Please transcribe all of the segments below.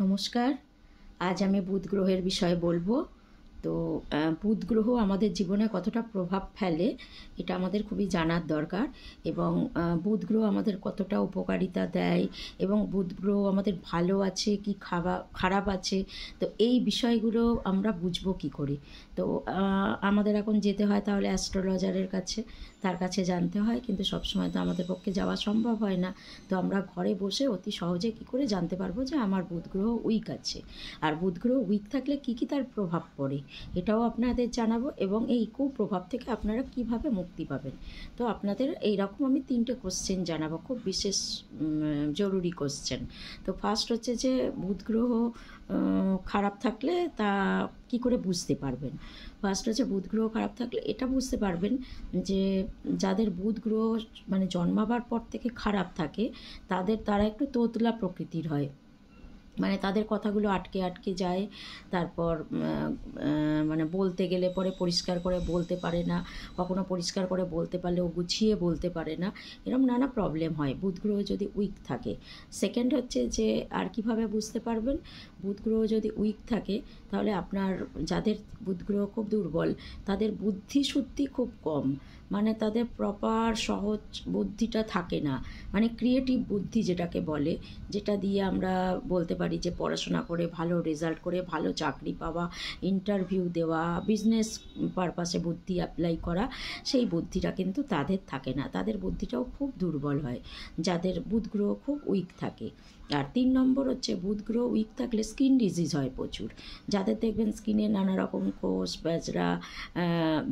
নমস্কার। আজ আমি বুধ গ্রহের বিষয়ে বলবো। তো বুধ গ্রহ আমাদের জীবনে কতটা প্রভাব ফেলে এটা আমাদের খুবই জানার দরকার, এবং বুধ গ্রহ আমাদের কতটা উপকারিতা দেয়, এবং বুধ গ্রহ আমাদের ভালো আছে কি খারাপ আছে, তো এই বিষয়গুলো আমরা বুঝবো কী করে। তো আমাদের এখন যেতে হয় তাহলে অ্যাস্ট্রোলজারের কাছে, তার কাছে জানতে হয়, কিন্তু সবসময় তো আমাদের পক্ষে যাওয়া সম্ভব হয় না। তো আমরা ঘরে বসে অতি সহজে কী করে জানতে পারবো যে আমার বুধ গ্রহ উইক আছে, আর বুধ গ্রহ উইক থাকলে কী কী তার প্রভাব পড়ে এটাও আপনাদের জানাবো, এবং এই কুপ্রভাব থেকে আপনারা কিভাবে মুক্তি পাবেন। তো আপনাদের এইরকম আমি 3টে কোশ্চেন জানাবো, খুব বিশেষ জরুরি কোশ্চেন। তো ফার্স্ট হচ্ছে যে বুধ গ্রহ খারাপ থাকলে তা কি করে বুঝতে পারবেন। ফার্স্ট হচ্ছে বুধ গ্রহ খারাপ থাকলে এটা বুঝতে পারবেন যে যাদের বুধ গ্রহ মানে জন্মাবার পর থেকে খারাপ থাকে তারা একটু তোতলা প্রকৃতির হয়, মানে তাদের কথাগুলো আটকে আটকে যায়। তারপর মানে বলতে গেলে পরে পরিষ্কার করে বলতে পারে না, কখনো পরিষ্কার করে বলতে পারলেও গুছিয়ে বলতে পারে না, এরকম নানা প্রবলেম হয় বুধ গ্রহ যদি উইক থাকে। সেকেন্ড হচ্ছে যে আর কিভাবে বুঝতে পারবেন, বুধ গ্রহ যদি উইক থাকে তাহলে আপনার যাদের বুধ গ্রহ খুব দুর্বল তাদের বুদ্ধি শুদ্ধি খুব কম, মানে তাদের প্রপার সহজ বুদ্ধিটা থাকে না, মানে ক্রিয়েটিভ বুদ্ধি যেটাকে বলে, যেটা দিয়ে আমরা বলতে পারি যে পড়াশোনা করে ভালো রেজাল্ট করে ভালো চাকরি পাওয়া, ইন্টারভিউ দেওয়া, বিজনেস পারপাসে বুদ্ধি অ্যাপ্লাই করা, সেই বুদ্ধিটা কিন্তু তাদের থাকে না, তাদের বুদ্ধিটাও খুব দুর্বল হয় যাদের বুধ গ্রহ খুব উইক থাকে। আর 3 নম্বর হচ্ছে বুধ গ্রহ উইক থাকলে স্কিন ডিজিজ হয় প্রচুর, যাদের দেখবেন স্কিনে নানা রকম কোষ ব্যাজরা,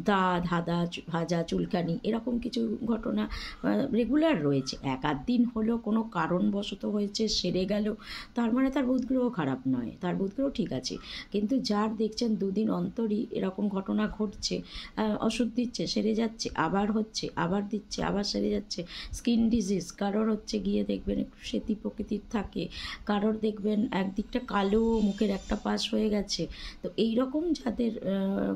দাঁত ভাজা চুলকানি, এরকম কিছু ঘটনা রেগুলার রয়েছে। এক আধ দিন হলো কোনো কারণবশত হয়েছে সেরে গেল, তার মানে তার বুধ গ্রহ খারাপ নয়, তার বুধ গ্রহ ঠিক আছে। কিন্তু যার দেখছেন দুদিন অন্তরই এরকম ঘটনা ঘটছে, ওষুধ দিচ্ছে সেরে যাচ্ছে, আবার হচ্ছে আবার দিচ্ছে আবার সেরে যাচ্ছে, স্কিন ডিজিজ, কারোর হচ্ছে গিয়ে দেখবেন একটু শ্বেতি প্রকৃতির থাকে, কারোর দেখবেন একদিকটা কালো, মুখের একটা পাশ হয়ে গেছে, তো এই রকম যাদের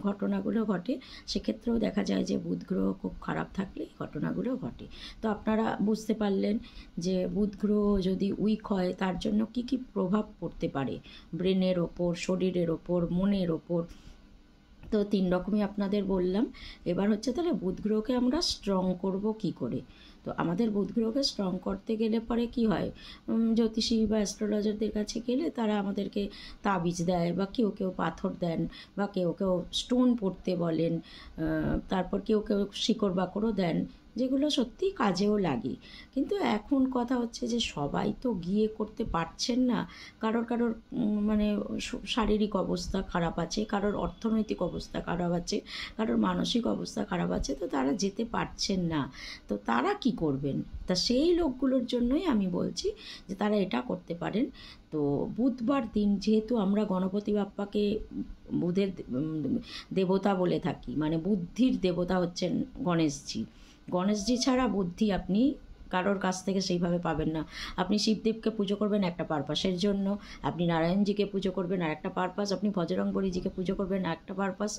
ঘটনাগুলো ঘটে সেক্ষেত্রেও দেখা যায় যে বুধ গ্রহ খুব খারাপ থাকলে এই ঘটনাগুলো ঘটে। তো আপনারা বুঝতে পারলেন যে বুধ গ্রহ যদি উইক হয় তার জন্য কি কি প্রভাব পড়তে পারে ব্রেনের ওপর, শরীরের ওপর, মনের ওপর। তো 3 রকমই আপনাদের বললাম। এবার হচ্ছে তাহলে বুধ গ্রহকে আমরা স্ট্রং করব কি করে। তো আমাদের বুধ গ্রহকে স্ট্রং করতে গেলে পরে কি হয়, জ্যোতিষী বা অ্যাস্ট্রোলজারদের কাছে গেলে তারা আমাদেরকে তাবিজ দেয়, বা কেউ কেউ পাথর দেন, বা কেউ কেউ স্টোন পড়তে বলেন, তারপর কেউ কেউ শিকড় বাকড়ও দেন, যেগুলো সত্যি কাজেও লাগে। কিন্তু এখন কথা হচ্ছে যে সবাই তো গিয়ে করতে পারছেন না, কারোর মানে শারীরিক অবস্থা খারাপ আছে, কারোর অর্থনৈতিক অবস্থা খারাপ আছে, কারোর মানসিক অবস্থা খারাপ আছে, তো তারা যেতে পারছেন না। তো তারা কি করবেন, তা সেই লোকগুলোর জন্যই আমি বলছি যে তারা এটা করতে পারেন। তো বুধবার দিন, যেহেতু আমরা গণপতি বাপ্পাকে বুধের দেবতা বলে থাকি, মানে বুদ্ধির দেবতা হচ্ছেন গণেশজি ছাড়া বুদ্ধি আপনি কারোর কাছ থেকে সেইভাবে পাবেন না। আপনি শিবদেবকে পুজো করবেন একটা পারপাসের জন্য, আপনি নারায়ণজিকে পুজো করবেন আর একটা পারপাস, আপনি বজরংবলীজিকে পুজো করবেন আর একটা পারপাস,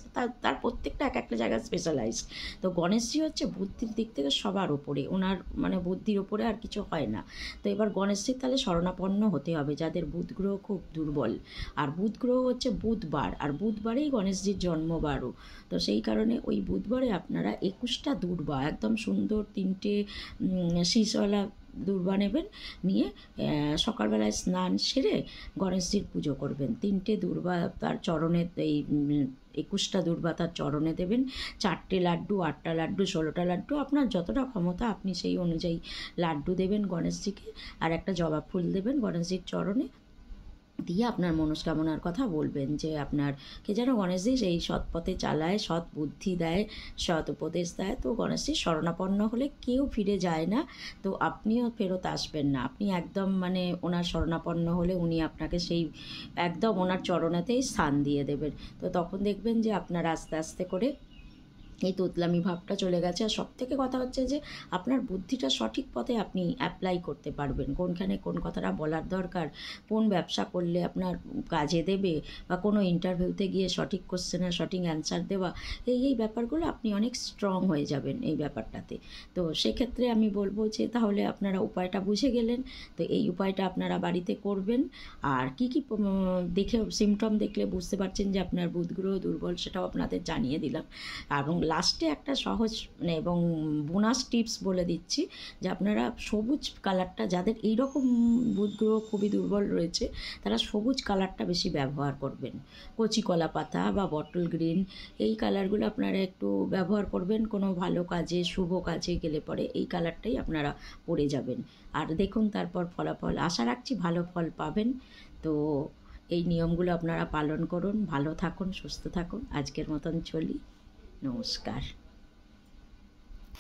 তার প্রত্যেকটা এক একটা জায়গায় স্পেশালাইজড। তো গণেশজি হচ্ছে বুদ্ধির দিক থেকে সবার ওপরে, ওনার মানে বুদ্ধির ওপরে আর কিছু হয় না। তো এবার গণেশজির তাহলে শরণাপন্ন হতে হবে যাদের বুধ গ্রহ খুব দুর্বল। আর বুধ গ্রহ হচ্ছে বুধবার, আর বুধবারেই গণেশজির জন্মবারও। তো সেই কারণে ওই বুধবারে আপনারা 21টা দূর্বা, একদম সুন্দর 3টে শীষওয়ালা দূর্বা নেবেন, নিয়ে সকালবেলায় স্নান সেরে গণেশজির পুজো করবেন। 3টে দূর্বা তার চরণে, এই 21টা দূর্বা তার চরণে দেবেন। 4টে লাড্ডু, 8টা লাড্ডু, 16টা লাড্ডু, আপনার যতটা ক্ষমতা আপনি সেই অনুযায়ী লাড্ডু দেবেন গণেশজিকে, আর একটা জবা ফুল দেবেন গণেশজির চরণে, দিয়ে আপনার মনস্কামনার কথা বলবেন যে আপনার কে যেন গণেশজি সেই সৎ পথে চালায়, সৎ বুদ্ধি দেয়, সৎ উপদেশ দেয়। তো গণেশজি শরণাপন্ন হলে কেউ ফিরে যায় না, তো আপনিও ফেরত আসবেন না। আপনি একদম মানে ওনার শরণাপন্ন হলে উনি আপনাকে সেই একদম ওনার চরণেতেই স্থান দিয়ে দেবেন। তো তখন দেখবেন যে আপনার আস্তে আস্তে করে এই তোতলামি ভাবটা চলে গেছে। আর সবথেকে কথা হচ্ছে যে আপনার বুদ্ধিটা সঠিক পথে আপনি অ্যাপ্লাই করতে পারবেন। কোনখানে কোন কথাটা বলার দরকার, কোন ব্যবসা করলে আপনার কাজে দেবে, বা কোনো ইন্টারভিউতে গিয়ে সঠিক কোশ্চেনের সঠিক অ্যান্সার দেওয়া, এই ব্যাপারগুলো আপনি অনেক স্ট্রং হয়ে যাবেন এই ব্যাপারটাতে। তো সেক্ষেত্রে আমি বলব যে তাহলে আপনারা উপায়টা বুঝে গেলেন, তো এই উপায়টা আপনারা বাড়িতে করবেন। আর কী কী দেখে সিমটম দেখলে বুঝতে পারছেন যে আপনার বুধ গ্রহ দুর্বল, সেটাও আপনাদের জানিয়ে দিলাম। এবং লাস্টে একটা সহজ এবং বোনাস টিপস বলে দিচ্ছি যে আপনারা সবুজ কালারটা, যাদের এইরকম বুধ গ্রহ খুবই দুর্বল রয়েছে, তারা সবুজ কালারটা বেশি ব্যবহার করবেন। কচি কলা পাতা বা বটল গ্রিন, এই কালারগুলো আপনারা একটু ব্যবহার করবেন কোনো ভালো কাজে, শুভ কাজে গেলে পরে এই কালারটাই আপনারা পরে যাবেন। আর দেখুন তারপর ফলাফল, আশা রাখছি ভালো ফল পাবেন। তো এই নিয়মগুলো আপনারা পালন করুন, ভালো থাকুন, সুস্থ থাকুন। আজকের মতন চলি, নমস্কার।